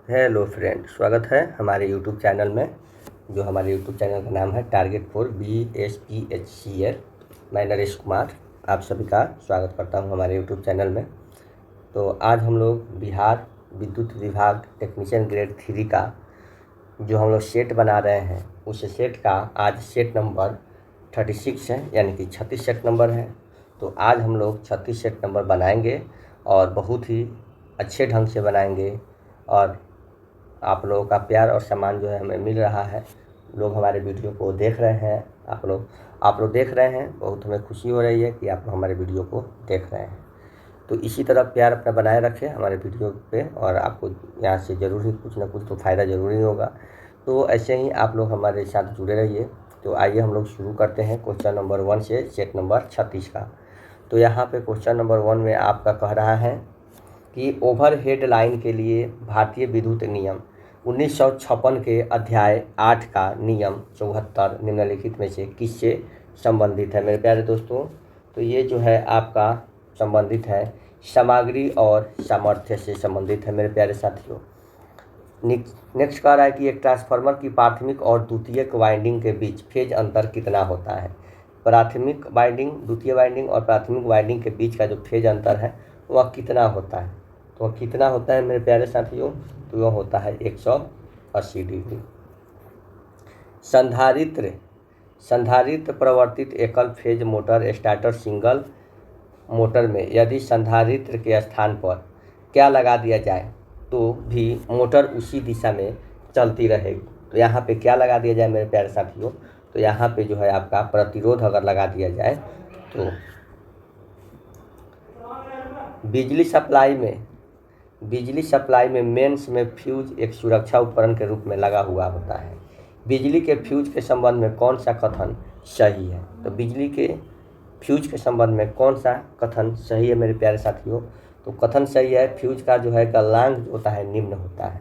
Hello friend, स्वागत है हमारे यूट्यूब चैनल में। जो हमारे यूट्यूब चैनल का नाम है टारगेट फॉर BSPHCL। मैं नरेश कुमार आप सभी का स्वागत करता हूं हमारे यूट्यूब चैनल में। तो आज हम लोग बिहार विद्युत विभाग टेक्नीशियन ग्रेड 3 का जो हम लोग सेट बना रहे हैं, उस सेट का आज सेट नंबर 36 है, यानी कि 36 सेट नंबर है। तो आज हम लोग 36 सेट नंबर बनाएंगे और बहुत ही अच्छे ढंग से बनाएंगे। और आप लोगों का प्यार और सम्मान जो है हमें मिल रहा है। लोग हमारे वीडियो को देख रहे हैं, आप लोग देख रहे हैं, बहुत हमें खुशी हो रही है कि आप लोग हमारे वीडियो को देख रहे हैं। तो इसी तरह प्यार अपना बनाए रखें हमारे वीडियो पे, और आपको यहाँ से ज़रूर ही कुछ ना कुछ तो फ़ायदा ज़रूर ही होगा। तो ऐसे ही आप लोग हमारे साथ जुड़े रहिए। तो आइए हम लोग शुरू करते हैं क्वेश्चन नंबर 1 से सेट नंबर 36 का। तो यहाँ पे क्वेश्चन नंबर 1 में आपका कह रहा है कि ओवरहेड लाइन के लिए भारतीय विद्युत नियम 1956 के अध्याय 8 का नियम 74 निम्नलिखित में से किससे संबंधित है। मेरे प्यारे दोस्तों, तो ये जो है आपका संबंधित है सामग्री और सामर्थ्य से संबंधित है मेरे प्यारे साथियों। नेक्स्ट कह रहा है कि एक ट्रांसफार्मर की प्राथमिक और द्वितीयक वाइंडिंग के बीच फेज अंतर कितना होता है। प्राथमिक वाइंडिंग, द्वितीय वाइंडिंग और प्राथमिक वाइंडिंग के बीच का जो फेज अंतर है वह कितना होता है। तो वह कितना होता है मेरे प्यारे साथियों, तो वह होता है 180 डिग्री। संधारित्र प्रवर्तित एकल phase motor starter single motor में यदि संधारित्र के स्थान पर क्या लगा दिया जाए तो भी मोटर उसी दिशा में चलती रहेगी। तो यहाँ पे क्या लगा दिया जाए मेरे प्यारे साथियों, तो यहाँ पे जो है आपका प्रतिरोध अगर लगा दिया जाए तो बिजली सप्लाई में मेंस में फ्यूज एक सुरक्षा उपकरण के रूप में लगा हुआ होता है। बिजली के फ्यूज के संबंध में कौन सा कथन सही है। तो बिजली के फ्यूज के संबंध में कौन सा कथन सही है मेरे प्यारे साथियों, तो कथन सही है फ्यूज का जो है गलनांक जो होता है निम्न होता है।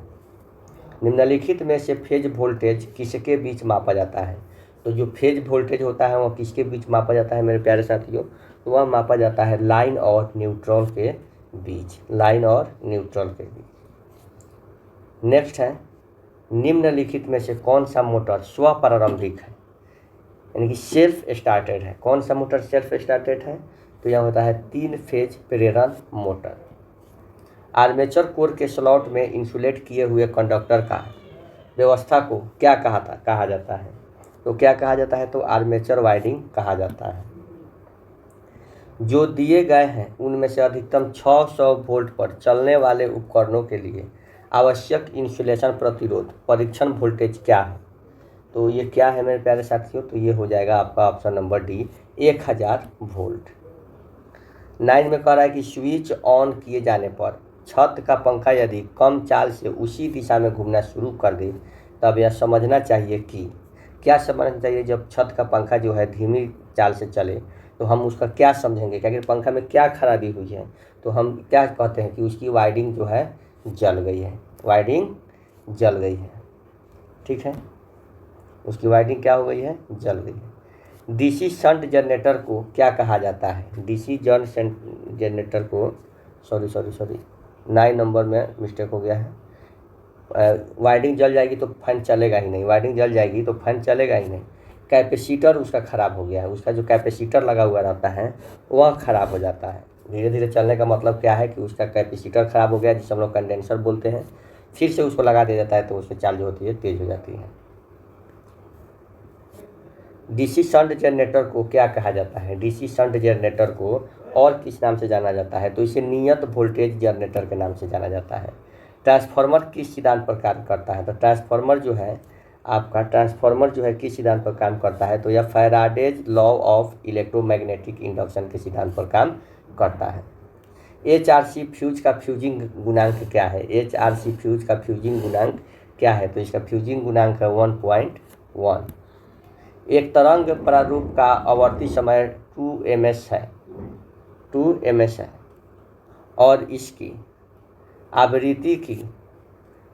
निम्नलिखित में से फेज वोल्टेज किसके बीच मापा जाता है। तो जो फेज वोल्टेज होता है वह किसके बीच मापा जाता है मेरे प्यारे साथियों, तो वह मापा जाता है लाइन और न्यूट्रल के बीच, लाइन और न्यूट्रल के बीच। नेक्स्ट है निम्नलिखित में से कौन सा मोटर स्वप्रारंभिक है, यानी कि सेल्फ स्टार्टेड है। कौन सा मोटर सेल्फ स्टार्टेड है, तो यह होता है 3 फेज प्रेरण मोटर। आर्मेचर कोर के स्लॉट में इंसुलेट किए हुए कंडक्टर का व्यवस्था को क्या कहा जाता है। तो क्या कहा जाता है, तो आर्मेचर वाइंडिंग कहा जाता है। जो दिए गए हैं उनमें से अधिकतम 600 वोल्ट पर चलने वाले उपकरणों के लिए आवश्यक इंसुलेशन प्रतिरोध परीक्षण वोल्टेज क्या है। तो ये क्या है मेरे प्यारे साथियों, तो ये हो जाएगा आपका ऑप्शन नंबर डी 1000 वोल्ट। 9 में कह रहा है कि स्विच ऑन किए जाने पर छत का पंखा यदि कम चाल से उसी दिशा में घूमना शुरू कर दे तब यह समझना चाहिए कि क्या समझना चाहिए। जब छत का पंखा जो है धीमी चाल से चले तो हम उसका क्या समझेंगे, क्या कि पंखा में क्या खराबी हुई है, तो हम क्या कहते हैं कि उसकी वायरिंग जो है जल गई है, वायरिंग जल गई है। ठीक है, उसकी वायरिंग क्या हो गई है, जल गई है। डीसी शंट जनरेटर को क्या कहा जाता है। डीसी शंट जनरेटर को सॉरी 9 नंबर में मिस्टेक हो गया है। वायरिंग जल जाएगी तो फैन चलेगा ही नहीं, वायरिंग जल जाएगी तो फैन चलेगा ही नहीं। कैपेसिटर उसका ख़राब हो गया है, उसका जो कैपेसिटर लगा हुआ रहता है वह ख़राब हो जाता है। धीरे धीरे चलने का मतलब क्या है कि उसका कैपेसिटर ख़राब हो गया, जिसे हम लोग कंडेंसर बोलते हैं। फिर से उसको लगा दिया जाता है तो उसमें चार्ज होती है, तेज़ हो जाती है। डीसी शंट जनरेटर को क्या कहा जाता है। डीसी शंट जनरेटर को और किस नाम से जाना जाता है, तो इसे नियत वोल्टेज जनरेटर के नाम से जाना जाता है। ट्रांसफार्मर किस सिद्धांत पर कार्य करता है। तो ट्रांसफार्मर जो है किस सिद्धांत पर काम करता है, तो यह Faraday's law of electromagnetic induction के सिद्धांत पर काम करता है। HRC फ्यूज का फ्यूजिंग गुणांक क्या है। HRC फ्यूज का फ्यूजिंग गुणांक क्या है, तो इसका फ्यूजिंग गुणांक है 1.1। एक तरंग प्रारूप का आवर्ती समय 2ms है और इसकी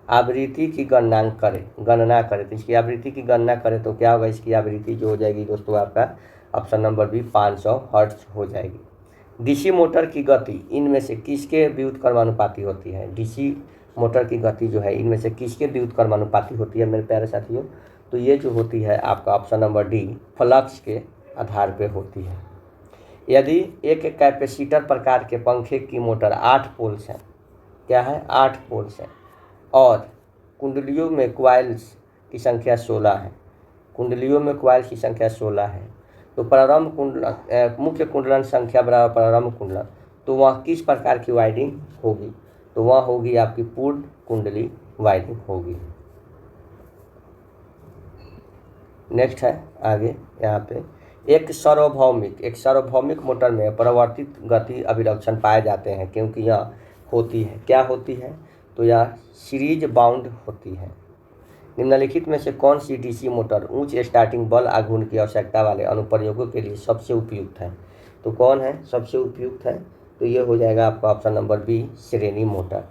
आवृत्ति की गणना करें तो इसकी आवृत्ति की गणना करें तो क्या होगा, इसकी आवृत्ति जो हो जाएगी दोस्तों आपका ऑप्शन नंबर बी 500 हर्ट्ज हो जाएगी। डीसी मोटर की गति इनमें से किसके व्युत्क्रमानुपाती होती है। डीसी मोटर की गति जो है इनमें से किसके व्युत्क्रमानुपाती होती है मेरे प्यारे साथियों? तो ये जो होती है आपका ऑप्शन नंबर डी, फ्लक्स के आधार पे होती है। यदि एक कैपेसिटर प्रकार के पंखे की मोटर 8 पोल्स हैं, क्या है 8 पोल्स हैं, और कुंडलियों में क्वाइल्स की संख्या 16 है, कुंडलियों में क्वाइल्स की संख्या 16 है, तो प्रारंभ कुंडलन मुख्य कुंडलन संख्या बराबर प्रारंभ कुंडलन, तो वह किस प्रकार की वाइंडिंग होगी? तो वह होगी आपकी पूर्ण कुंडली वाइंडिंग होगी। नेक्स्ट है आगे यहाँ पे, एक सार्वभौमिक मोटर में परिवर्तित गति अभिलक्षण पाए जाते हैं क्योंकि यह होती है, क्या होती है? तो यह सीरीज बाउंड होती है। निम्नलिखित में से कौन सी डीसी मोटर उच्च स्टार्टिंग बल आघूर्ण की आवश्यकता वाले अनुप्रयोगों के लिए सबसे उपयुक्त है? तो कौन है सबसे उपयुक्त है? तो ये हो जाएगा आपका ऑप्शन नंबर बी, श्रेणी मोटर।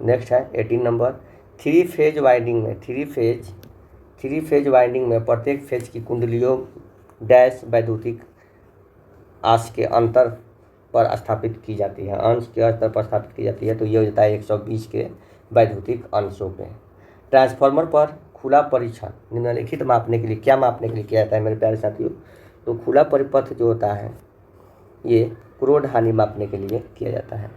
नेक्स्ट है 18 नंबर, थ्री फेज वाइंडिंग में प्रत्येक फेज की कुंडलियों डैश वैद्युतिक आंश के अंतर पर स्थापित की जाती है, अंश के स्तर पर स्थापित की जाती है। तो ये हो जाता है 120 के वैद्युतिक अंशों पे। ट्रांसफार्मर पर खुला परीक्षण निम्नलिखित मापने के लिए, क्या मापने के लिए किया जाता है मेरे प्यारे साथियों? तो खुला परिपथ जो होता है ये क्रोध हानि मापने के लिए किया जाता है।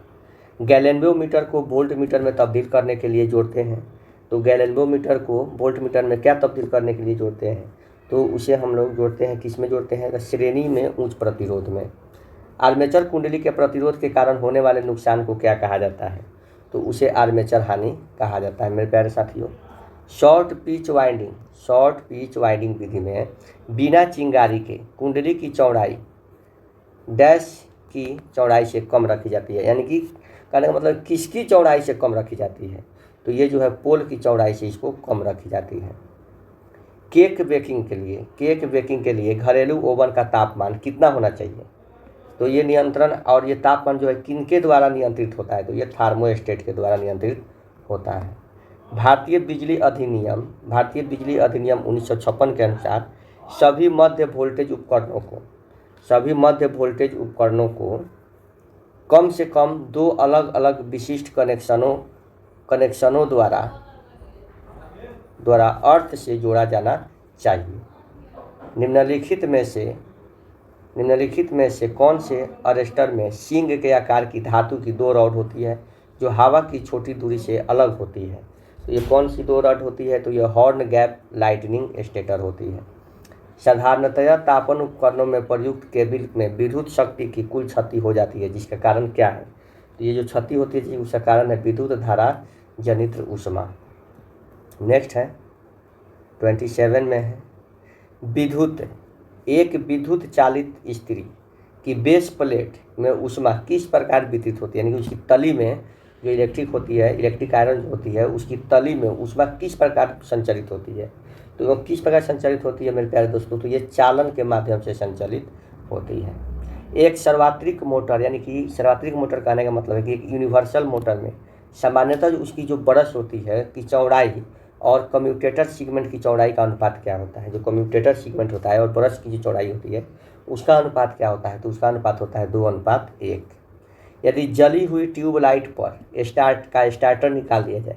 गैलेनोमीटर को वोल्ट मीटर में तब्दील करने के लिए जोड़ते हैं, तो गैलेनोमीटर को वोल्ट मीटर में क्या तब्दील करने के लिए जोड़ते हैं? तो उसे हम लोग जोड़ते हैं, किस में जोड़ते हैं? श्रेणी में उच्च प्रतिरोध में। आर्मेचर कुंडली के प्रतिरोध के कारण होने वाले नुकसान को क्या कहा जाता है? तो उसे आर्मेचर हानि कहा जाता है मेरे प्यारे साथियों। शॉर्ट पिच वाइंडिंग विधि में बिना चिंगारी के कुंडली की चौड़ाई डैश की चौड़ाई से कम रखी जाती है, यानी कि कहने का मतलब किसकी चौड़ाई से कम रखी जाती है? तो ये जो है पोल की चौड़ाई से इसको कम रखी जाती है। केक बेकिंग के लिए घरेलू ओवन का तापमान कितना होना चाहिए? तो ये नियंत्रण और ये तापमान जो है किनके द्वारा नियंत्रित होता है? तो ये थर्मोस्टेट के द्वारा नियंत्रित होता है। भारतीय बिजली अधिनियम 1956 के अनुसार सभी मध्य वोल्टेज उपकरणों को कम से कम 2 अलग अलग विशिष्ट कनेक्शनों द्वारा अर्थ से जोड़ा जाना चाहिए। निम्नलिखित में से कौन से अरेस्टर में सींग के आकार की धातु की 2 रॉड होती है जो हवा की छोटी दूरी से अलग होती है? तो ये कौन सी 2 रॉड होती है? तो ये हॉर्न गैप लाइटनिंग स्टेटर होती है। साधारणतया तापन उपकरणों में प्रयुक्त केबल में विद्युत शक्ति की कुल क्षति हो जाती है, जिसका कारण क्या है? तो ये जो क्षति होती है उसका कारण है विद्युत धारा जनित ऊष्मा। नेक्स्ट है 27 में है, एक विद्युत चालित इस्त्री की बेस प्लेट में ऊष्मा किस प्रकार वितरित होती है? यानी कि उसकी तली में जो इलेक्ट्रिक आयरन जो होती है उसकी तली में ऊष्मा किस प्रकार संचालित होती है? तो वो किस प्रकार संचालित होती है मेरे प्यारे दोस्तों? तो ये चालन के माध्यम से संचालित होती है। एक सर्वात्रिक मोटर, यानी कि सर्वात्रिक मोटर कहने का मतलब है कि एक यूनिवर्सल मोटर में सामान्यतः उसकी जो ब्रश होती है की चौड़ाई और कम्यूटेटर सेगमेंट की चौड़ाई का अनुपात क्या होता है? जो कम्यूटेटर सेगमेंट होता है और ब्रश की जो चौड़ाई होती है उसका अनुपात क्या होता है? तो उसका अनुपात होता है 2:1। यदि जली हुई ट्यूबलाइट पर स्टार्टर निकाल दिया जाए,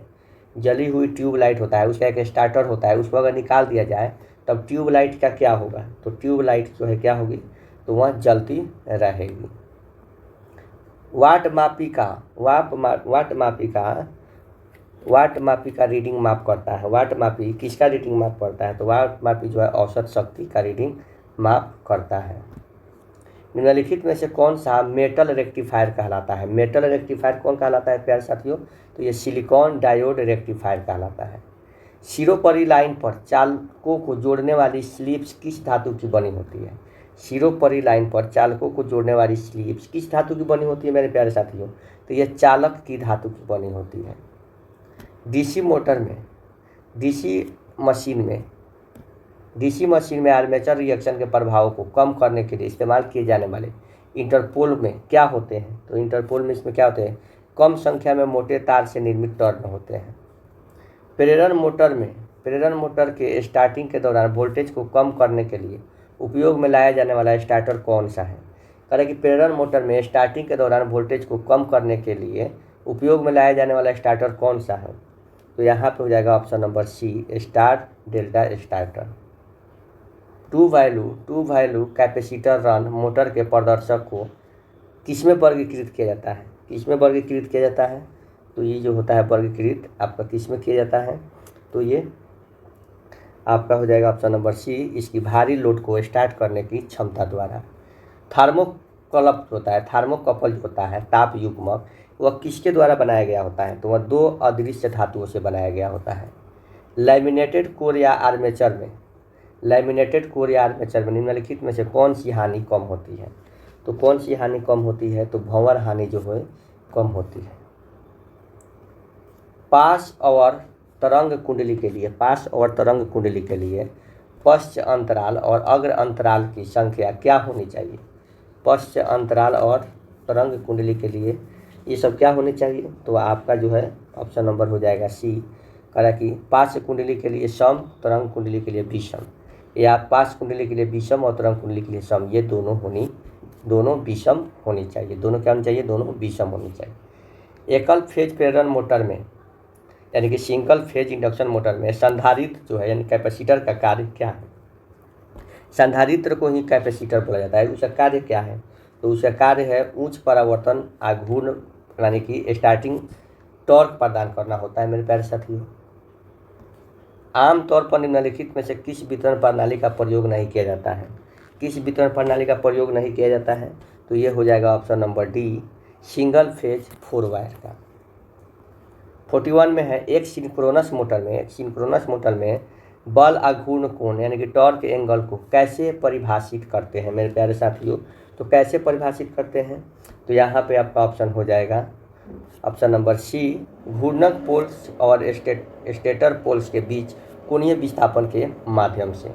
जली हुई ट्यूबलाइट होता है उसका एक स्टार्टर होता है, उसको अगर निकाल दिया जाए तब ट्यूबलाइट का क्या होगा? तो ट्यूबलाइट जो है क्या होगी? तो वह जलती रहेगी। वाट मापी का रीडिंग माप करता है। वाट मापी किसका रीडिंग माप करता है? तो वाट मापी जो है औसत शक्ति का रीडिंग माप करता है। निम्नलिखित में से कौन सा मेटल रेक्टिफायर कहलाता है? मेटल रेक्टिफायर कौन कहलाता है प्यारे साथियों? तो ये सिलिकॉन डायोड रेक्टिफायर कहलाता है। सिरोपरी लाइन पर चालकों को जोड़ने वाली स्लीव्स किस धातु की बनी होती है? सिरोपरी लाइन पर चालकों को जोड़ने वाली स्लीव्स किस धातु की बनी होती है मेरे प्यारे साथियों? तो ये चालक की धातु की बनी होती है। डीसी मशीन में आर्मेचर रिएक्शन के प्रभाव को कम करने के लिए इस्तेमाल किए जाने वाले इंटरपोल में क्या होते हैं? तो इंटरपोल में इसमें क्या होते हैं? कम संख्या में मोटे तार से निर्मित टर्न होते हैं। प्रेरण मोटर के स्टार्टिंग के दौरान वोल्टेज को कम करने के लिए उपयोग में लाया जाने वाला स्टार्टर कौन सा है? करें कि प्रेरण मोटर में स्टार्टिंग के दौरान वोल्टेज को कम करने के लिए उपयोग में लाया जाने वाला स्टार्टर कौन सा है? तो यहाँ पे हो जाएगा option number C, star delta starter. Two value capacitor run motor के प्रदर्शक को किसमें वर्गीकृत किया जाता है? किसमें वर्गीकृत किया जाता है? तो ये जो होता है वर्गीकृत आपका किसमें किया जाता है? तो ये आपका हो जाएगा ऑप्शन नंबर सी, इसकी भारी लोड को स्टार्ट करने की क्षमता द्वारा। थर्मोकपल होता है, थर्मोकपल जो होता है ताप युग्मक, वह किसके द्वारा बनाया गया होता है? तो वह दो अदृश्य धातुओं से बनाया गया होता है। लैमिनेटेड कोर या आर्मेचर में, लैमिनेटेड कोर या आर्मेचर में निम्नलिखित में से कौन सी हानि कम होती है? तो कौन सी हानि कम होती है? तो भंवर हानि जो है कम होती है। पास और तरंग कुंडली के लिए, पास और तरंग कुंडली के लिए पश्च अंतराल और अग्र अंतराल की संख्या क्या होनी चाहिए? पश्च अंतराल और तरंग कुंडली के लिए ये सब क्या होनी चाहिए? तो आपका जो है ऑप्शन नंबर हो जाएगा सी, कहा कि पास कुंडली के लिए सम, तरंग कुंडली के लिए विषम, या पास कुंडली के लिए विषम और तरंग कुंडली के लिए सम, ये दोनों विषम होनी चाहिए। दोनों क्या होनी चाहिए? दोनों विषम होनी चाहिए। एकल फेज प्रेरण मोटर में यानी कि सिंगल फेज इंडक्शन मोटर में संधारित्र जो है यानी कैपेसिटर का कार्य क्या है? संधारित्र को ही कैपेसिटर बोला जाता है। उसका कार्य क्या है? तो उसका कार्य है उच्च परावर्तन आघूर्ण यानी कि स्टार्टिंग टॉर्क प्रदान करना होता है। मेरे प्यारे साथियों, आमतौर पर निम्नलिखित में से किस वितरण प्रणाली का प्रयोग नहीं किया जाता है? किस वितरण प्रणाली का प्रयोग नहीं किया जाता है? तो ये हो जाएगा option number D, single phase 4 wire का। 41 में है, एक सिंक्रोनस मोटर में बल आघूर्ण कोण यानी कि टॉर्क एंगल को कैसे परिभाषित करते हैं? मेरे प्यारे साथियों, तो कैसे परिभाषित करते हैं? तो यहाँ पे आपका ऑप्शन हो जाएगा ऑप्शन नंबर सी, घूर्णक पोल्स और स्टेटर पोल्स के बीच कोणीय विस्थापन के माध्यम से।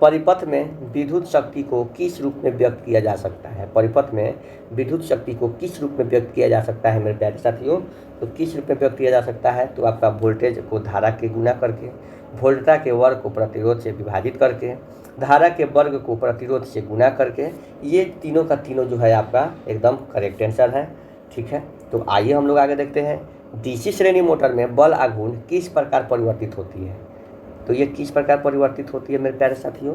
परिपथ में विद्युत शक्ति को किस रूप में व्यक्त किया जा सकता है? परिपथ में विद्युत शक्ति को किस रूप में व्यक्त किया जा सकता है मेरे प्यारे साथियों? तो किस रूप में व्यक्त किया जा सकता है? तो आपका वोल्टेज को धारा के गुना करके, वोल्टता के वर्ग को प्रतिरोध से विभाजित करके, धारा के वर्ग को प्रतिरोध से गुना करके, ये तीनों का तीनों जो है आपका एकदम करेक्ट आंसर है। ठीक है, तो आइए हम लोग आगे देखते हैं। डीसी श्रेणी मोटर में बल आघूर्ण किस प्रकार परिवर्तित होती है? तो ये किस प्रकार परिवर्तित होती है मेरे प्यारे साथियों?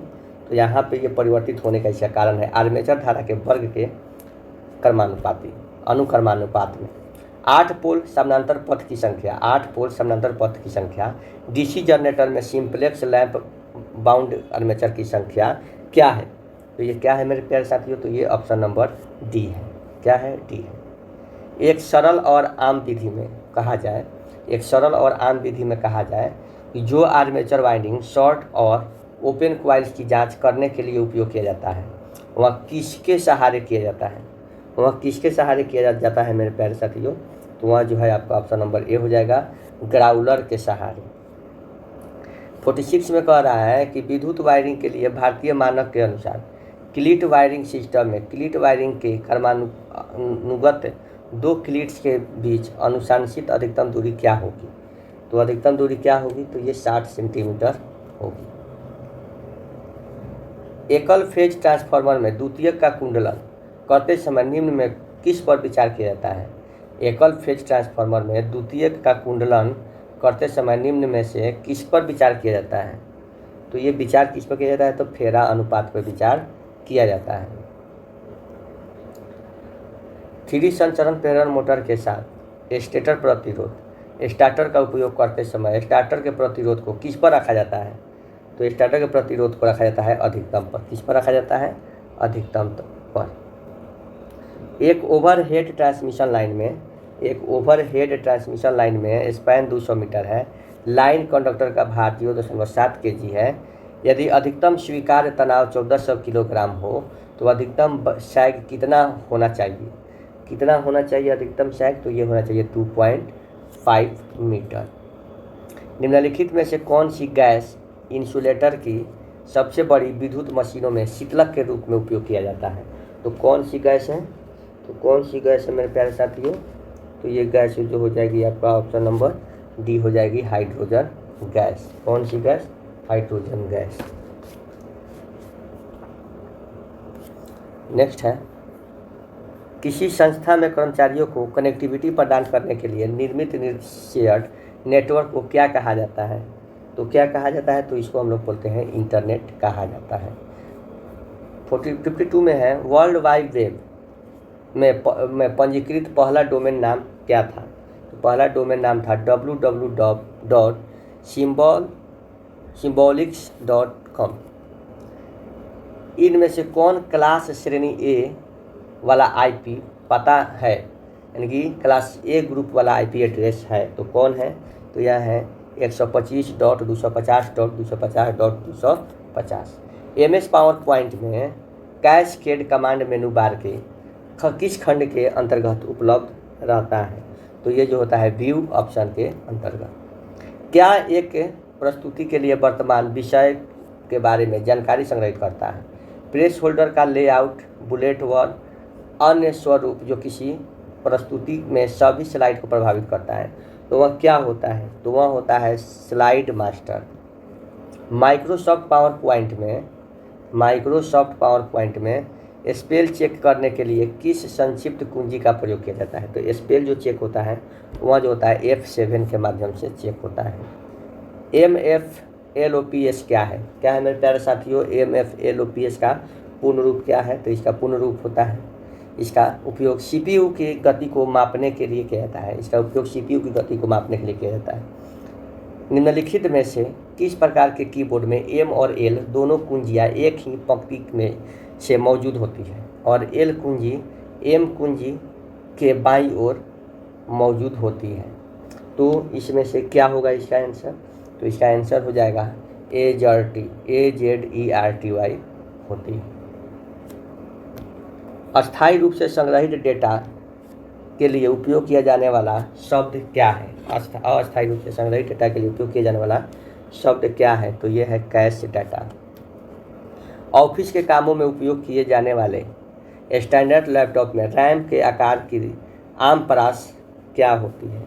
तो यहाँ पे ये परिवर्तित होने का इसका कारण है आर्मेचर धारा के वर्ग के अनुक्रमानुपात में। 8 पोल समानांतर पथ की संख्या, 8 पोल समानांतर पथ की संख्या डीसी जनरेटर में सिंप्लेक्स लैंप बाउंड आर्मेचर की संख्या क्या है? तो ये क्या है मेरे प्यारे साथियों? तो ये ऑप्शन नंबर डी है। क्या है? डी है। एक सरल और आम विधि में कहा जाए कि जो आर्मेचर वाइंडिंग शॉर्ट और ओपन कॉइल्स की जांच करने के लिए उपयोग किया जाता है, वह किसके सहारे किया जाता है? मेरे प्यारे साथियों? तो वह जो है आपका ऑप्शन नंबर ए हो जाएगा, ग्राउलर के सहारे। 46 में कह रहा है कि विद्युत वायरिंग के लिए भारतीय मानक के अनुसार क्लीट वायरिंग सिस्टम में क्लीट वायरिंग के क्रमानुगत 2 क्लीट्स के बीच अनुशंसित अधिकतम दूरी क्या होगी? तो अधिकतम दूरी क्या होगी? तो ये 60 सेंटीमीटर होगी। एकल फेज ट्रांसफार्मर में द्वितीयक का कुंडलन करते समय निम्न में किस पर विचार किया जाता है? एकल फेज ट्रांसफार्मर में द्वितीयक का कुंडलन करते समय निम्न में से किस पर विचार किया जाता है? तो ये विचार किस पर किया जाता है? तो फेरा अनुपात पर विचार किया जाता है। 3 संचरण प्रेरण मोटर के साथ स्टेटर प्रतिरोध स्टार्टर का उपयोग करते समय स्टार्टर के प्रतिरोध को किस पर रखा जाता है? तो स्टार्टर के प्रतिरोध को रखा जाता है अधिकतम पर। किस पर रखा जाता है? अधिकतम पर। एक ओवरहेड ट्रांसमिशन लाइन में स्पैन 200 मीटर है। लाइन कंडक्टर का भार 0.7 kg है। यदि अधिकतम स्वीकार्य तनाव 1400 किलोग्राम हो तो अधिकतम सैग कितना होना चाहिए? अधिकतम सैग तो ये होना चाहिए 2.5 मीटर। निम्नलिखित में से कौन सी गैस इंसुलेटर की सबसे बड़ी विद्युत मशीनों में शीतलक के रूप में उपयोग किया जाता है? तो कौन सी गैस है मेरे प्यारे साथियों? तो ये गैस जो हो जाएगी आपका ऑप्शन नंबर डी हो जाएगी, हाइड्रोजन गैस। कौन सी गैस? Hydrogen gas. नेक्स्ट है किसी संस्था में कर्मचारियों को कनेक्टिविटी प्रदान करने के लिए निर्मित शेयर्ड नेटवर्क को क्या कहा जाता है? तो क्या कहा जाता है? तो इसको हम लोग बोलते हैं इंटरनेट कहा जाता है। 52 में है वर्ल्ड वाइड वेब में पंजीकृत पहला डोमेन नाम क्या था? तो पहला डोमेन नाम था www.symbolics.com। इनमें से कौन क्लास श्रेणी ए वाला आईपी पता है, यानी कि क्लास ए ग्रुप वाला आईपी एड्रेस है? तो कौन है? तो यह है 125.250.250.250। MS पावर पॉइंट में कैस्केड कमांड मेनू बार के किस खंड के अंतर्गत उपलब्ध रहता है? तो ये जो होता है व्यू ऑप्शन के अंतर्गत। क्या एक प्रस्तुति के लिए वर्तमान विषय के बारे में जानकारी संग्रहित करता है? प्लेस होल्डर का लेआउट, बुलेट व अन्य स्वरूप जो किसी प्रस्तुति में सभी स्लाइड को प्रभावित करता है, तो वह क्या होता है? तो वह होता है slide master. Microsoft power point में स्पेल चेक करने के लिए किस संक्षिप्त कुंजी का प्रयोग किया जाता है? तो स्पेल जो चेक होता है वह जो होता है F7 के माध्यम से चेक होता है। MFLOPS क्या है? क्या है मेरे प्यारे साथियों? MFLOPS का पूर्ण रूप क्या है? तो इसका पूर्ण रूप होता है, इसका उपयोग CPU की गति को मापने के लिए किया जाता है। की गति को मापने के लिए किया जाता है। निम्नलिखित में से किस प्रकार के कीबोर्ड में M और L दोनों कुंजियाँ एक ही पंक्ति में से मौजूद होती है और L कुंजी M कुंजी के बाईं ओर मौजूद होती है? तो इसमें से क्या होगा इसका आंसर? तो इसका आंसर हो जाएगा AZERTY होती है। अस्थायी रूप से संग्रहित डेटा के लिए उपयोग किया जाने वाला शब्द क्या है? अस्थायी रूप से संग्रहित डेटा के लिए उपयोग किया जाने वाला शब्द क्या है? तो ये है कैश डाटा। ऑफिस के कामों में उपयोग किए जाने वाले स्टैंडर्ड लैपटॉप में रैम के आकार की आम परास क्या होती है?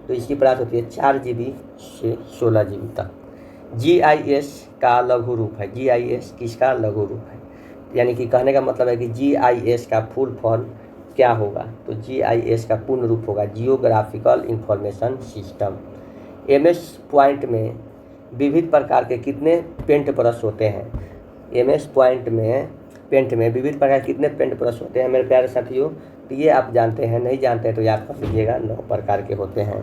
तो इसकी परास होती है 4 GB से 16 GB तक। GIS का लघु रूप है। GIS किसका लघु रूप है? यानी कि कहने का मतलब है कि GIS का फुल फॉर्म क्या होगा? तो GIS का पूर्ण रूप होगा geographical information system. MS point में विविध प्रकार के कितने पेंट ब्रश होते हैं? MS पॉइंट में पेंट में विविध प्रकार के कितने पेंट ब्रश होते हैं मेरे प्यारे साथियों? तो ये आप जानते हैं, नहीं जानते हैं तो याद कर लीजिएगा, 9 प्रकार के होते हैं।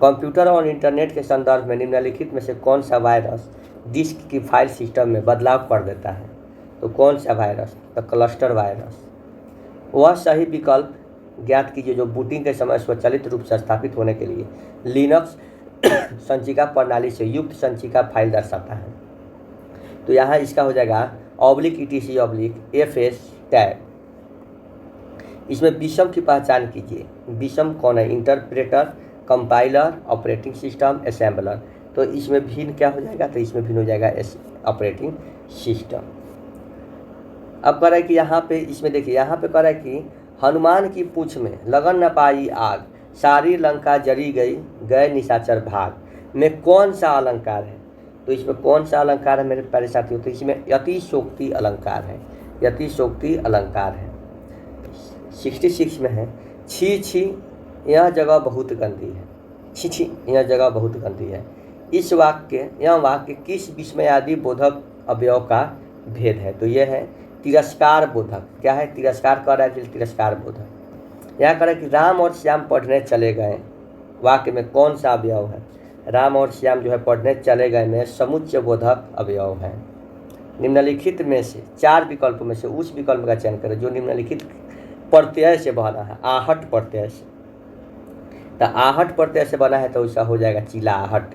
कंप्यूटर और इंटरनेट के संदर्भ में निम्नलिखित में से कौन सा वायरस डिस्क की फाइल सिस्टम में बदलाव कर देता है? तो कौन सा वायरस? तो क्लस्टर वायरस। वह सही विकल्प ज्ञात कीजिए जो बूटिंग के समय स्वचालित रूप से स्थापित होने के लिए लिनक्स संचिका प्रणाली से युक्त संचिका फाइल दर्शाता है। तो यहाँ इसका हो जाएगा /etc/fs टैब। इसमें विषम की पहचान कीजिए। विषम कौन है? Interpreter, compiler, operating system, assembler. तो इसमें भिन्न क्या हो जाएगा? तो इसमें भिन्न हो जाएगा ऑपरेटिंग सिस्टम। अब कह रहा है कि यहाँ पे इसमें देखिए, यहाँ पे कह रहा है कि हनुमान की पूंछ में लगन न पाई आग, सारी लंका जरी गई, गए निशाचर भाग में कौन सा अलंकार है? तो इसमें कौन सा अलंकार है मेरे प्यारे साथियों? तो इसमें यतिशोक्ति अलंकार है। यतिशोक्ति अलंकार है। 66 में है छी छी यह जगह बहुत गंदी है। छी छी यह जगह बहुत गंदी है। यह वाक्य किस विस्मयादि बोधक अवयव का भेद है? तो यह है तिरस्कार बोधक। क्या है? तिरस्कार कर रहा है, तिरस्कार बोधक। यहाँ कह रहा है कि राम और श्याम पढ़ने चले गए, वाक्य में कौन सा अवयव है? राम और श्याम जो है पढ़ने चले गए में समुच्चय बोधक अवयव है। निम्नलिखित में से 4 विकल्पों में से उस विकल्प का चयन करें जो निम्नलिखित प्रत्यय से बना है। आहट प्रत्यय से। तो आहट प्रत्यय से बना है तो उसका हो जाएगा चिलाहट।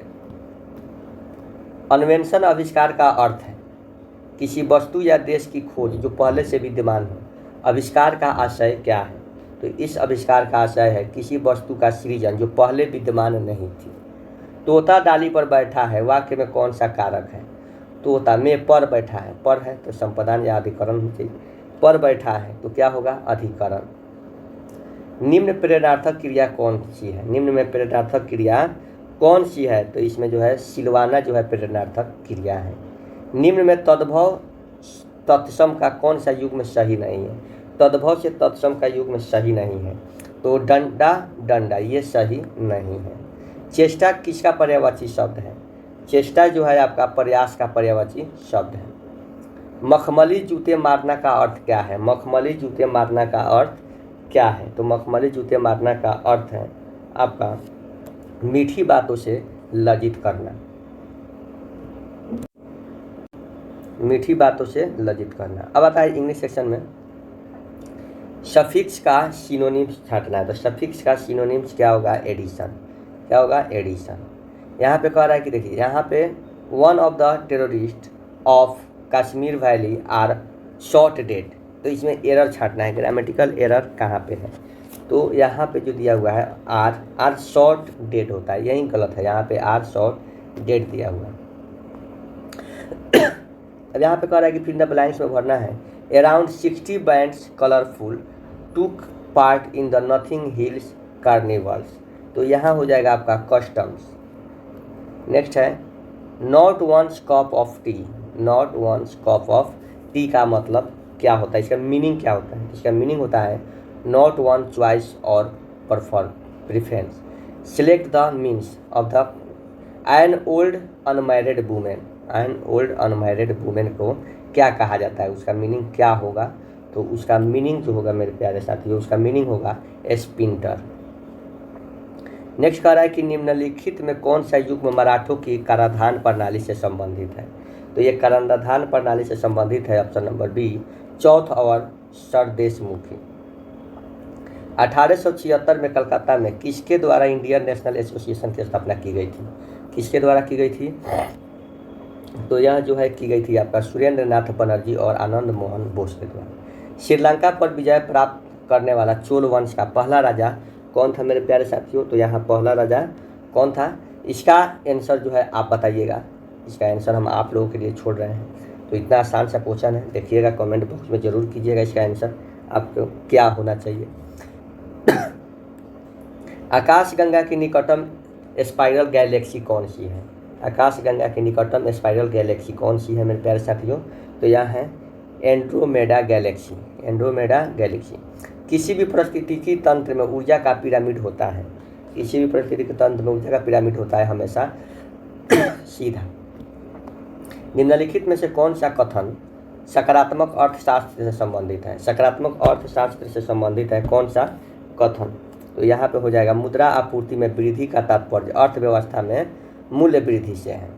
अन्वेषण आविष्कार का अर्थ है किसी वस्तु या देश की खोज जो पहले से विद्यमान हो। आविष्कार का आशय क्या है? तो इस आविष्कार का आशय है किसी वस्तु का सृजन जो पहले विद्यमान नहीं थी। तोता डाली पर बैठा है, वाक्य में कौन सा कारक है? तोता में पर बैठा है, पर है तो संपदान या अधिकरण होती। पर बैठा है तो क्या होगा? अधिकरण। निम्न प्रेरणार्थक क्रिया कौन सी है? निम्न में प्रेरणार्थक क्रिया कौन सी है? तो इसमें जो है सिलवाना जो है प्रेरणार्थक क्रिया है। निम्न में तद्भव तत्सम का कौन सा युग्म सही नहीं है? तद्भव से तत्सम का युग्म सही नहीं है, तो डंडा डंडा ये सही नहीं है। चेष्टा किसका पर्यायवाची शब्द है? चेष्टा जो है आपका प्रयास का पर्यायवाची शब्द है। मखमली जूते मारना का अर्थ क्या है? मखमली जूते मारना का अर्थ क्या है? तो मखमली जूते मारना का अर्थ है आपका मीठी बातों से लज्जित करना, मीठी बातों से लज्जित करना। अब आता है इंग्लिश सेक्शन में सफिक्स का सिनोनिम्स छांटना है। तो सफिक्स का सिनोनिम्स क्या होगा? एडिशन। क्या होगा? एडिशन। यहाँ पे कह रहा है कि देखिए यहाँ पे one of the terrorist of Kashmir valley are shot dead, तो इसमें एरर छांटना है, ग्रामेटिकल एरर कहाँ पे है? तो यहाँ पे जो दिया हुआ है आर शॉट डेड होता है, यही गलत है, यहाँ पे आर शॉट डेड दिया हुआ है। अब यहाँ पे कह रहा है कि फिर द ब्लैंक्स में भरना है। Around 60 bands colourful took part in the Notting Hills carnivals, तो यहाँ हो जाएगा आपका कस्टम्स। नेक्स्ट है not one's cup of tea. Not one's cup of tea का मतलब क्या होता है? इसका मीनिंग क्या होता है? इसका मीनिंग होता है नॉट वन चॉइस और preference. Select the means of the an old unmarried women. An old unmarried women को क्या कहा जाता है? उसका मीनिंग क्या होगा? तो उसका मीनिंग जो होगा मेरे प्यारे साथियों, उसका मीनिंग होगा स्पिंटर। नेक्स्ट कह रहा है कि निम्नलिखित में कौन सा युग्म मराठों की कराधान प्रणाली से संबंधित है? तो ये कराधान प्रणाली से संबंधित है ऑप्शन नंबर बी, चौथ और सरदेशमुखी। 1876 में कलकत्ता में किसके द्वारा इंडियन नेशनल एसोसिएशन की स्थापना की गई थी? किसके द्वारा की गई थी? तो यह जो है की गई थी आपका सुरेंद्र नाथ बनर्जी और आनंद मोहन बोस के द्वारा। श्रीलंका पर विजय प्राप्त करने वाला चोल वंश का पहला राजा कौन था मेरे प्यारे साथियों? तो यहाँ पहला राजा कौन था? इसका आंसर जो है आप बताइएगा, इसका आंसर हम आप लोगों के लिए छोड़ रहे हैं। तो इतना आसान सा क्वेश्चन है, देखिएगा कमेंट बॉक्स में ज़रूर कीजिएगा इसका आंसर आपको क्या होना चाहिए। आकाशगंगा की निकटतम स्पाइरल गैलेक्सी कौन सी है? आकाशगंगा की निकटतम स्पाइरल गैलेक्सी कौन सी है मेरे प्यारे साथियों? तो यह है एंड्रोमेडा गैलेक्सी। Andromeda Galaxy. किसी भी पारिस्थितिकी तंत्र में ऊर्जा का पिरामिड होता है। किसी भी पारिस्थितिकी तंत्र में ऊर्जा का पिरामिड होता है हमेशा सीधा। निम्नलिखित में से कौन सा कथन सकारात्मक अर्थशास्त्र से संबंधित है? सकारात्मक अर्थशास्त्र से संबंधित है कौन सा कथन? तो यहाँ पे हो जाएगा मुद्रा आपूर्ति में वृद्धि का तात्पर्य अर्थव्यवस्था में मूल्य वृद्धि से है।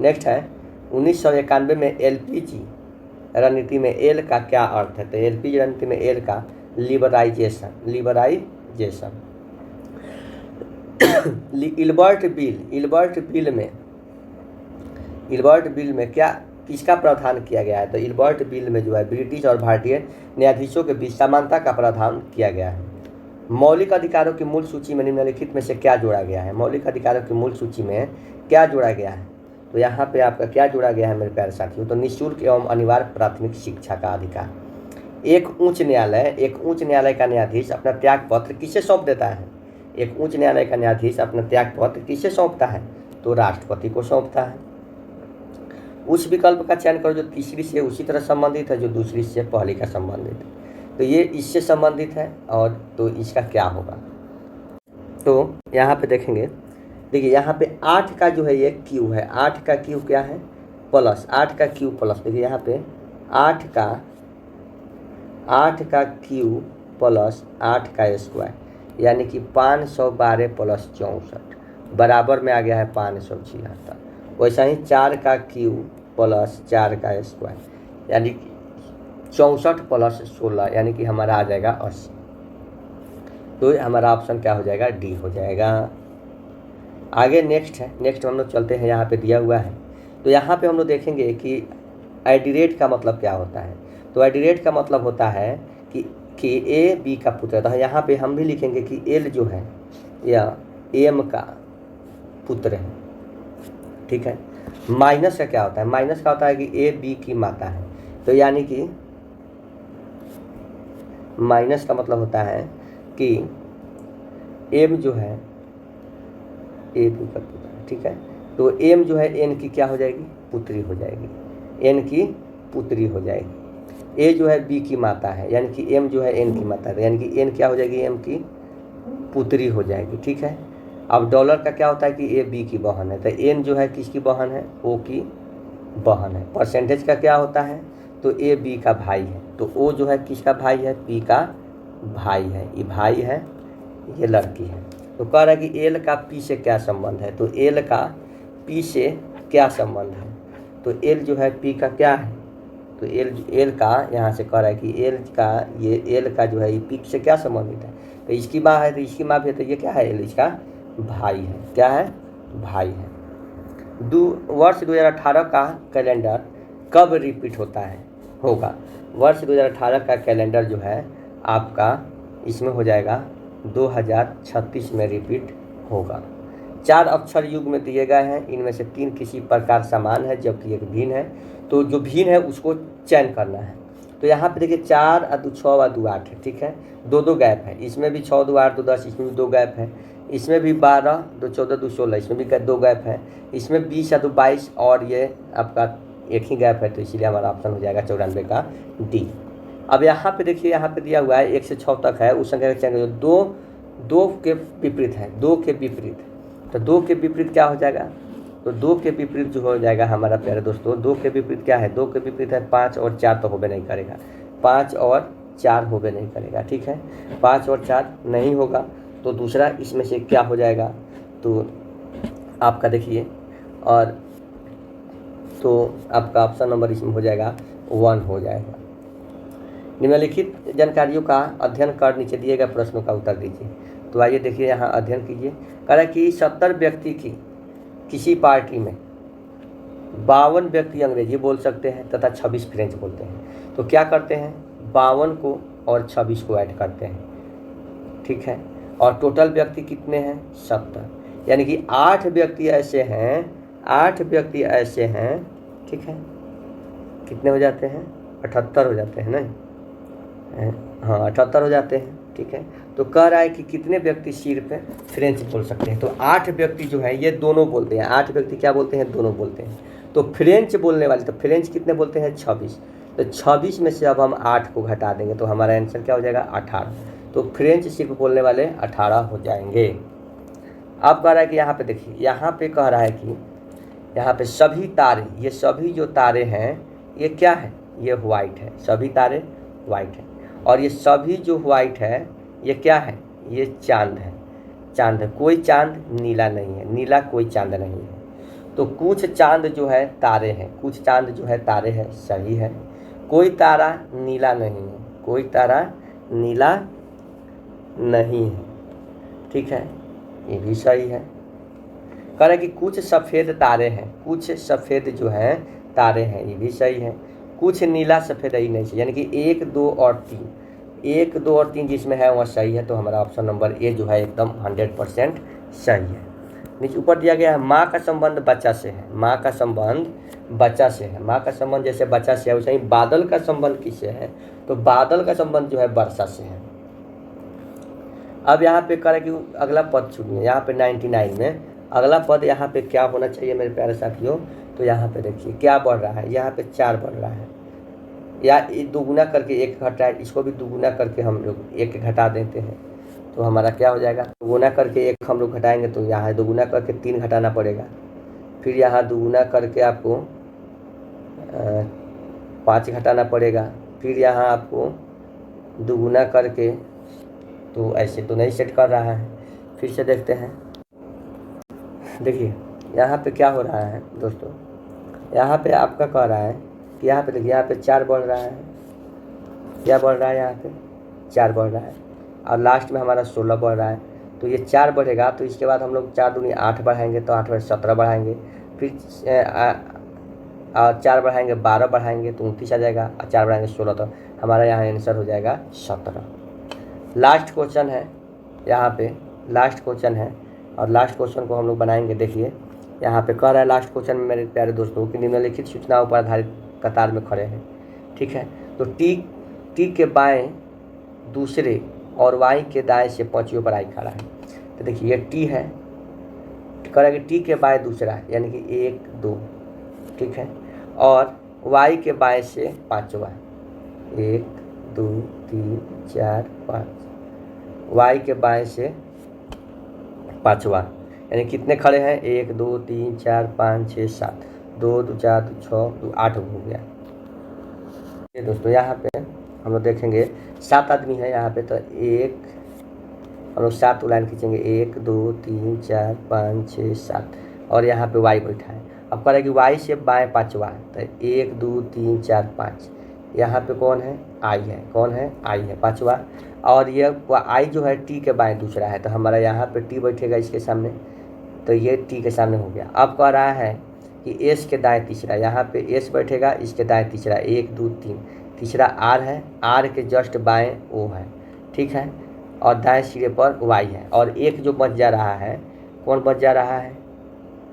नेक्स्ट है 1991 में एलपीजी रणनीति में एल का क्या अर्थ है? तो एलपीजी रणनीति में एल का लिबराइजेशन। लिबराइजेशन। इल्बर्ट बिल में क्या किसका प्रावधान किया गया है? तो इल्बर्ट बिल में जो है ब्रिटिश और भारतीय न्यायाधीशों के बीच समानता का प्रावधान किया गया है। मौलिक अधिकारों की मूल सूची में निम्नलिखित में से क्या जोड़ा गया है? मौलिक अधिकारों की मूल सूची में क्या जोड़ा गया है? तो यहाँ पे आपका क्या जोड़ा गया है मेरे प्यारे साथियों? तो निःशुल्क एवं अनिवार्य प्राथमिक शिक्षा का अधिकार। एक उच्च न्यायालय का न्यायाधीश अपना त्याग पत्र किसे सौंप देता है? एक उच्च न्यायालय का न्यायाधीश अपना त्याग पत्र किसे सौंपता है? तो राष्ट्रपति को सौंपता है। उस विकल्प का चयन करो जो तीसरी से उसी तरह संबंधित है जो दूसरी से पहली का संबंधित है। तो ये इससे संबंधित है और तो इसका क्या होगा? तो यहाँ पे देखेंगे, देखिए यहाँ पे 8 का जो है ये क्यू है। 8 का क्यू क्या है? प्लस 8 का क्यू प्लस। देखिए यहाँ पे 8 का क्यू प्लस 8 का स्क्वायर, यानी कि 512 प्लस 64 बराबर में आ गया है 576। वैसा ही 4 का क्यू प्लस 4 का स्क्वायर, यानी 64 प्लस 16, यानी कि हमारा आ जाएगा 80। तो हमारा ऑप्शन क्या हो जाएगा? डी हो जाएगा। आगे नेक्स्ट हम लोग चलते हैं, यहाँ पे दिया हुआ है। तो यहाँ पे हम लोग देखेंगे कि एडिरेट का मतलब क्या होता है। तो एडिरेट का मतलब होता है कि ए बी का पुत्र है। तो यहाँ पे हम भी लिखेंगे कि एल जो है या एम का पुत्र है, ठीक है। माइनस का क्या होता है? माइनस का होता है कि ए बी की माता है। तो यानी कि माइनस का मतलब होता है कि एम जो है ए बी का पुत्र है, ठीक है। तो एम जो है एन की क्या हो जाएगी? पुत्री हो जाएगी। एन की पुत्री हो जाएगी। ए जो है बी की माता है, यानी कि एम जो है एन की माता है, यानी कि एन क्या हो जाएगी, एम की पुत्री हो जाएगी। ठीक है। अब डॉलर का क्या होता है कि ए बी की बहन है, तो एन जो है किसकी बहन है, ओ की बहन है। परसेंटेज का क्या होता है, तो ए बी का भाई है, तो ओ जो है किसका भाई है, पी का भाई है, ये भाई है, ये लड़की है। तो कह रहा है कि एल का पी से क्या संबंध है, तो एल का पी से क्या संबंध है, तो एल जो है पी का क्या है, तो एल का यहाँ से कह रहा है कि एल का, ये एल का जो है ये पी से क्या संबंधित है, तो इसकी माँ है तो इसकी माँ भी है, तो ये क्या है, एल इसका भाई है, क्या है, भाई है। वर्ष 2018 का कैलेंडर कब रिपीट होता है, होगा, वर्ष 2018 का कैलेंडर जो है आपका इसमें हो जाएगा 2036 में रिपीट होगा। 4 अक्षर युग में दिए गए हैं, इनमें से 3 किसी प्रकार समान है जबकि एक भिन्न है, तो जो भिन्न है उसको चयन करना है। तो यहाँ पे देखिए 4 और 2 6 और 2 8 है। ठीक है, 2 गैप है, इसमें भी 6 2 8 2 10, इसमें भी 2 गैप है, इसमें भी 12 2 14 2 16, इसमें भी 2 गैप है, इसमें 20 या 2 22 और ये आपका एक ही गैप है, तो इसीलिए हमारा ऑप्शन हो जाएगा 94 का डी। अब यहाँ पे देखिए, यहाँ पे दिया हुआ है 1 से 6 तक है, उस संख्या का चयन जो दो के विपरीत है, 2 के विपरीत, तो 2 के विपरीत क्या हो जाएगा, तो 2 के विपरीत जो हो जाएगा हमारा प्यारे दोस्तों, 2 के विपरीत क्या है, 2 के विपरीत है 5 और 4, तो होबे नहीं करेगा, 5 और 4 होबे नहीं करेगा। ठीक है, 5 और 4 नहीं होगा, तो दूसरा इसमें से क्या हो जाएगा, तो आपका देखिए, और तो आपका ऑप्शन नंबर इसमें हो जाएगा 1 हो जाएगा। निम्नलिखित जानकारियों का अध्ययन कर नीचे दिए गए प्रश्नों का उत्तर दीजिए। तो आइए देखिए, यहाँ अध्ययन कीजिए। कह रहा है कि 70 व्यक्ति की किसी पार्टी में 52 व्यक्ति अंग्रेजी बोल सकते हैं तथा 26 फ्रेंच बोलते हैं, तो क्या करते हैं, 52 को और 26 को ऐड करते हैं। ठीक है, और टोटल व्यक्ति कितने हैं, 70, यानी कि 8 व्यक्ति ऐसे हैं, 8 व्यक्ति ऐसे हैं। ठीक है, कितने हो जाते हैं, 78 हो जाते हैं, नहीं, हाँ 78 हो जाते हैं। ठीक है, तो कह रहा है कि कितने व्यक्ति सिर्फ फ्रेंच बोल सकते हैं, तो 8 व्यक्ति जो है ये दोनों बोलते हैं, 8 व्यक्ति क्या बोलते हैं, दोनों बोलते हैं। तो फ्रेंच बोलने वाले, तो फ्रेंच कितने बोलते हैं, 26, तो 26 में से अब हम 8 को घटा देंगे, तो हमारा आंसर क्या हो जाएगा, 18, तो फ्रेंच सिर्फ बोलने वाले 18 हो जाएंगे। अब कह रहा है कि यहाँ पे देखिए, यहाँ पे कह रहा है कि यहाँ पे सभी तारे, ये सभी जो तारे हैं ये क्या है, ये वाइट है, सभी तारे वाइट है, और ये सभी जो वाइट है ये क्या है, ये चांद है, चांद है, कोई चांद नीला नहीं है, नीला कोई चांद नहीं है। तो कुछ चांद जो है तारे हैं, कुछ चांद जो है तारे हैं, सही है, कोई तारा नीला नहीं है, कोई तारा नीला नहीं है। ठीक है, ये भी सही है। कह रहा है कि कुछ सफ़ेद तारे हैं, कुछ सफ़ेद जो हैं तारे हैं, ये भी सही है, कुछ नीला सफ़ेद ही नहीं, यानी कि 1 2 और 3, 1 2 और 3 जिसमें है वह सही है, तो हमारा ऑप्शन नंबर ए जो है एकदम 100% सही है। नीचे ऊपर दिया गया है, माँ का संबंध बच्चा से है, माँ का संबंध बच्चा से है, माँ का संबंध जैसे बच्चा से है वैसे ही बादल का संबंध किससे है, तो बादल का संबंध जो है वर्षा से है। अब यहाँ पे करें कि अगला पद चुनिए, यहाँ पे 99 में अगला पद यहाँ पे क्या होना चाहिए मेरे प्यारे साथियों, तो यहाँ पे देखिए क्या बढ़ रहा है, यहाँ पे 4 बढ़ रहा है, या दोगुना करके 1 घटा है, इसको भी दोगुना करके हम लोग 1 घटा देते हैं, तो हमारा क्या हो जाएगा, दोगुना करके 1 हम लोग घटाएंगे, तो यहाँ दोगुना करके 3 घटाना पड़ेगा, फिर यहाँ दोगुना करके आपको 5 घटाना पड़ेगा, फिर यहाँ आपको दोगुना करके, तो ऐसे तो नहीं सेट कर रहा है, फिर से देखते हैं। देखिए यहाँ पे क्या हो रहा है दोस्तों, यहाँ पे आपका कह रहा है कि यहाँ पे देखिए, यहाँ पे 4 बढ़ रहा है, क्या बढ़ रहा है, यहाँ पे 4 बढ़ रहा है, और लास्ट में हमारा 16 बढ़ रहा है, तो ये 4 बढ़ेगा, तो इसके बाद हम लोग 4 दूनी 8 बढ़ाएंगे, तो 8 में 17 बढ़ाएंगे, फिर 4 बढ़ाएंगे 12 बढ़ाएंगे तो 29 आ जाएगा, और 4 बढ़ाएंगे 16, तो हमारा यहाँ आंसर हो जाएगा 17। लास्ट क्वेश्चन है, यहाँ पे लास्ट क्वेश्चन है, और लास्ट क्वेश्चन को हम लोग बनाएंगे। देखिए यहाँ पे कह रहा है लास्ट क्वेश्चन में मेरे प्यारे दोस्तों कि निम्नलिखित सूचनाओं पर आधारित कतार में खड़े हैं। ठीक है, तो टी के बाएं दूसरे और वाई के दाएं से पांचवियों पर आई खड़ा है, तो देखिए ये टी है, कह रहा है कि टी के बाएं दूसरा है, यानी कि 1 2, ठीक है, और वाई के बाएं से पाँचवा है, 1 2 3 4 5, वाई के बाएं से पाँचवा, यानी कितने खड़े हैं 1 2 3 4 5 6 7, 2 2 4 2 6 2 8 हो गया। ये दोस्तों यहाँ पे हम लोग देखेंगे 7 आदमी है यहाँ पे, तो एक हम लोग 7 लाइन खींचेंगे 1 2 3 4 5 6 7, और यहाँ पे वाई बैठा है। अब कह रहा है कि वाई से बाएं पाँचवा है, तो 1 2 3 4 5, यहाँ पे कौन है आई है, कौन है आई है पाँचवा, और ये आई जो है टी के बाएं दूसरा है, तो हमारा यहाँ पे टी बैठेगा इसके सामने, तो ये टी के सामने हो गया। अब कह रहा है कि एस के दाएं तीसरा, यहाँ पे एस बैठेगा, इसके दाएं तीसरा 1 2 3, तीसरा आर है, आर के जस्ट बाएं ओ है, ठीक है, और दाएं सिरे पर वाई है, और एक जो बच जा रहा है, कौन बच जा रहा है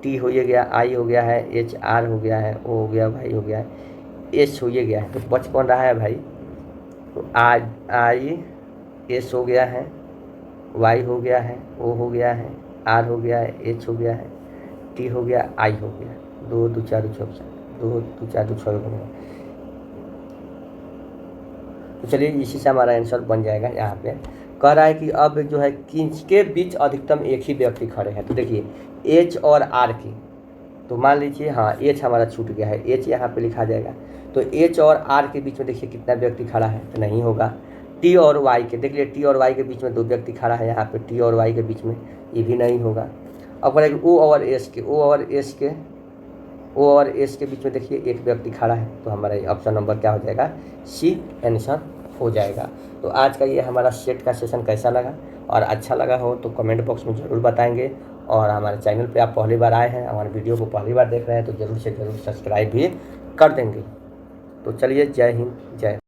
टी हो ये गया, आई हो गया है, एच आर हो गया है, ओ हो गया, वाई हो गया है, एस हो ये गया है, तो बच कौन रहा है भाई, तो आई एस हो गया है, वाई हो गया है, ओ हो गया है, आर हो गया है, एच हो गया है, टी हो गया, आई हो गया, 2 2 4 2 6 2 2 4 2 6 हो गया। तो चलिए इसी से हमारा आंसर बन जाएगा। यहाँ पे कह रहा है कि अब जो है किसके बीच अधिकतम एक ही व्यक्ति खड़े हैं, तो देखिए एच और आर की, तो मान लीजिए हाँ एच हमारा छूट गया है, एच यहाँ पे लिखा जाएगा, तो एच और आर के बीच में देखिए कितना व्यक्ति खड़ा है, तो नहीं होगा। टी और वाई के देख लिए, टी और वाई के बीच में 2 व्यक्ति खड़ा है, यहाँ पे टी और वाई के बीच में, ये भी नहीं होगा। अब कह रहा है कि ओ और एस के, ओ और एस के बीच में देखिए एक व्यक्ति खड़ा है, तो हमारा ऑप्शन नंबर क्या हो जाएगा सी आंसर हो जाएगा। तो आज का ये हमारा सेट का सेशन कैसा लगा, और अच्छा लगा हो तो कमेंट बॉक्स में ज़रूर बताएंगे, और हमारे चैनल पे आप पहली बार आए हैं, हमारे वीडियो को पहली बार देख रहे हैं, तो ज़रूर से ज़रूर सब्सक्राइब भी कर देंगे। तो चलिए जय हिंद जय